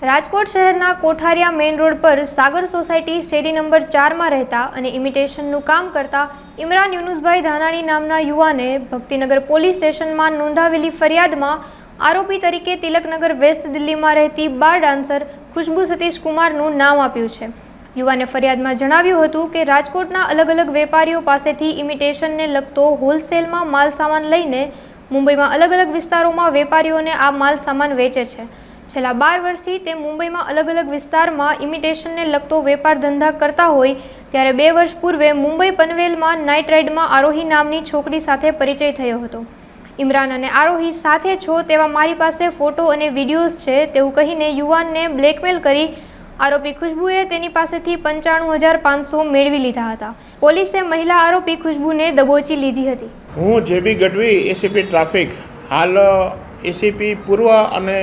રાજકોટ શહેરના કોઠારિયા main road પર સાગર society શેરી નંબર 4 માં રહેતા અને ઇમિટેશનનું કામ કરતા ઇમરાન યુનુસભાઈ ધાનાણી નામના યુવાને ભક્તિનગર પોલીસ સ્ટેશનમાં નોંધાવેલી ફરિયાદમાં આરોપી તરીકે તિલકનગર વેસ્ટ દિલ્હીમાં રહેતી બાર ડાન્સર ખુશ્બુ સતીશ કુમારનું નામ આપ્યું છે। યુવાને ફરિયાદમાં જણાવ્યું હતું કે રાજકોટના અલગ અલગ વેપારીઓ પાસેથી ઇમિટેશનને લગતો હોલસેલમાં માલ સામાન લઈને મુંબઈમાં અલગ અલગ વિસ્તારોમાં વેપારીઓને આ માલ સામાન વેચે છે। છેલ્લા 12 વર્ષથી તે મુંબઈમાં અલગ અલગ વિસ્તારમાં ઇમિટેશનને લગતો વેપાર ધંધા કરતા હોય ત્યારે 2 વર્ષ પૂર્વે મુંબઈ પનવેલમાં નાઇટ રાઇડમાં આરોહી નામની છોકરી સાથે પરિચય થયો હતો। ઇમરાન અને આરોહી સાથે છો તેવા મારી પાસે ફોટો અને વિડીયોઝ છે તેવું કહીને યુવાનને બ્લેકમેલ કરી આરોપી ખુશ્બુએ તેની પાસેથી 95,500 મેળવી લીધા હતા। પોલીસે મહિલા આરોપી ખુશ્બુને દબોચી લીધી હતી। હું જેબી ગઢવી એસીપી ટ્રાફિક હાલ એસીપી પૂર્વ અને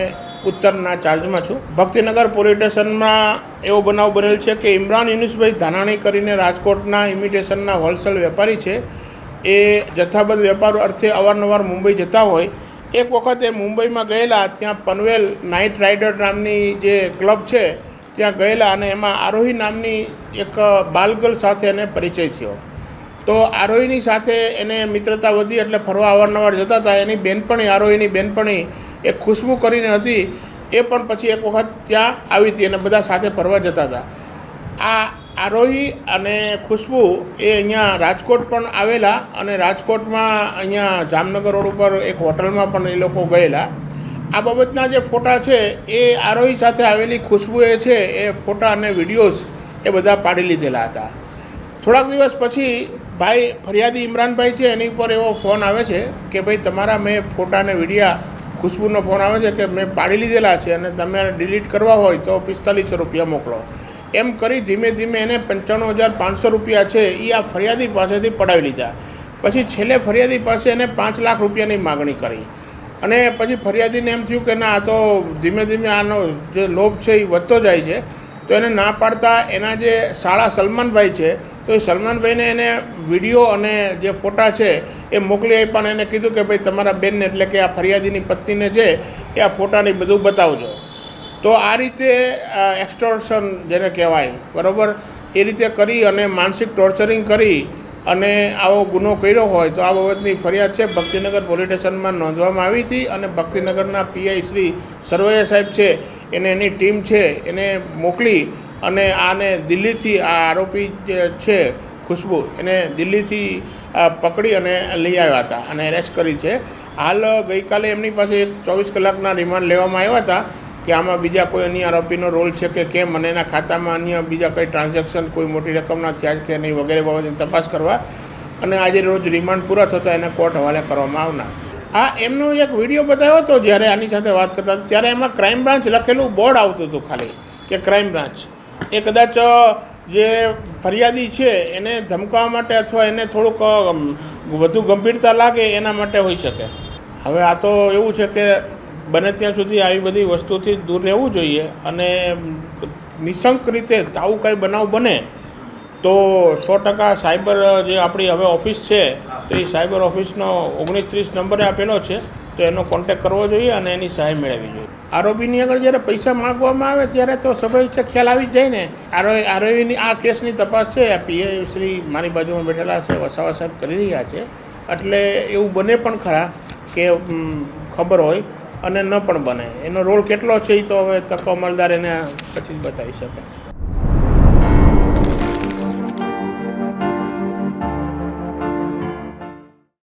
ઉત્તરના ચાર્જમાં છું। ભક્તિનગર પોલીસ સ્ટેશનમાં એવો બનાવ બનેલ છે કે ઇમરાન યુનુસભાઈ ધાનાણી કરીને રાજકોટના ઇમિટેશનના હોલસેલ વેપારી છે। એ જથ્થાબંધ વેપાર અર્થે અવારનવાર મુંબઈ જતા હોય। એક વખત એ મુંબઈમાં ગયેલા, ત્યાં પનવેલ નાઇટ રાઇડર નામની જે ક્લબ છે ત્યાં ગયેલા અને એમાં આરોહી નામની એક બાલગર્લ સાથે એને પરિચય થયો। તો આરોહીની સાથે એને મિત્રતા વધી એટલે ફરવા અવારનવાર જતા હતા। એની બહેનપણી, આરોહીની બહેનપણી એક ખુશ્બુ કરીને હતી, એ પણ પછી એક વખત ત્યાં આવી હતી અને બધા સાથે ફરવા જતા હતા। આ આરોહી અને ખુશ્બુ એ અહીંયા રાજકોટ પણ આવેલા અને રાજકોટમાં અહીંયા જામનગર રોડ ઉપર એક હોટલમાં પણ એ લોકો ગયેલા। આ બાબતના જે ફોટા છે એ આરોહી સાથે આવેલી ખુશ્બુએ છે એ ફોટા અને વિડીયોઝ એ બધા પાડી લીધેલા હતા। થોડાક દિવસ પછી ભાઈ ફરિયાદી ઇમરાનભાઈ છે એની ઉપર એવો ફોન આવે છે કે ભાઈ તમારા મેં ફોટા અને વિડીયા ખુશ્બુનો ફોન આવે છે કે મેં પાડી લીધેલા છે અને તમે ડિલીટ કરવા હોય તો 4500 રૂપિયા મોકલો। એમ કરી ધીમે ધીમે એને 95,500 રૂપિયા છે એ આ ફરિયાદી પાસેથી પડાવી લીધા। પછી છેલ્લે ફરિયાદી પાસે એને 5 લાખ રૂપિયાની માગણી કરી અને પછી ફરિયાદીને એમ થયું કે ના, આ તો ધીમે ધીમે આનો જે લોભ છે એ વધતો જાય છે। તો એને ના પાડતા એના જે શાળા સલમાનભાઈ છે તો એ સલમાનભાઈને એને વિડીયો અને જે ફોટા છે એ મોકલી આપ્યા અને એને કીધું કે ભાઈ તમારા બેનને એટલે કે આ ફરિયાદીની પત્નીને છે એ આ ફોટાને બધું બતાવજો। તો આ રીતે એક્સટોર્શન જેને કહેવાય, બરાબર, એ રીતે કરી અને માનસિક ટોર્ચરિંગ કરી અને આવો ગુનો કર્યો હોય તો આ બાબતની ફરિયાદ છે ભક્તિનગર પોલીસ સ્ટેશનમાં નોંધવામાં આવી હતી અને ભક્તિનગરના પીઆઈ શ્રી સરવૈયા સાહેબ છે એને એની ટીમ છે એને મોકલી અને આને દિલ્હીથી આ આરોપી જે છે ખુશ્બુ એને દિલ્હીથી પકડી અને લઈ આવ્યા હતા અને એરેસ્ટ કરી છે। હાલ ગઈકાલે એમની પાસે 24 કલાકના રિમાન્ડ લેવામાં આવ્યા હતા કે આમાં બીજા કોઈ અન્ય આરોપીનો રોલ છે કે કેમ અને એના ખાતામાં અન્ય બીજા કંઈ ટ્રાન્ઝેક્શન કોઈ મોટી રકમના થયા છે કે નહીં વગેરે બાબતની તપાસ કરવા અને આજે રોજ રિમાન્ડ પૂરા થતાં એને કોર્ટ હવાલે કરવામાં આવનાર। આ એમનો એક વિડીયો બતાવ્યો હતો જ્યારે આની સાથે વાત કરતા ત્યારે એમાં ક્રાઇમ બ્રાન્ચ લખેલું બોર્ડ આવતું હતું ખાલી કે ક્રાઇમ બ્રાન્ચ। એ કદાચ જે ફરિયાદી છે એને ધમકાવવા માટે અથવા એને થોડુંક વધુ ગંભીરતા લાગે એના માટે હોઈ શકે। હવે આ તો એવું છે કે બને ત્યાં સુધી આવી બધી વસ્તુથી દૂર રહેવું જોઈએ અને નિશંક રીતે આવું કાંઈ બનાવ બને તો 100% સાયબર જે આપણી હવે ઓફિસ છે તો એ સાયબર ઓફિસનો 1930 નંબરે આપેલો છે તો એનો કોન્ટેક્ટ કરવો જોઈએ અને એની સહાય મેળવવી જોઈએ। આરોપીની આગળ જ્યારે પૈસા માગવામાં આવે ત્યારે તો સ્વાભાવિક છે ખ્યાલ આવી જ જાય ને। આરોપીની આ કેસની તપાસ છે આ પીઆઈ શ્રી મારી બાજુમાં બેઠેલા છે વસાવા સાહેબ કરી રહ્યા છે, એટલે એવું બને પણ ખરા કે ખબર હોય અને ન પણ બને। એનો રોલ કેટલો છે એ તો હવે તકો અમલદાર એને પછી જ બતાવી શકે।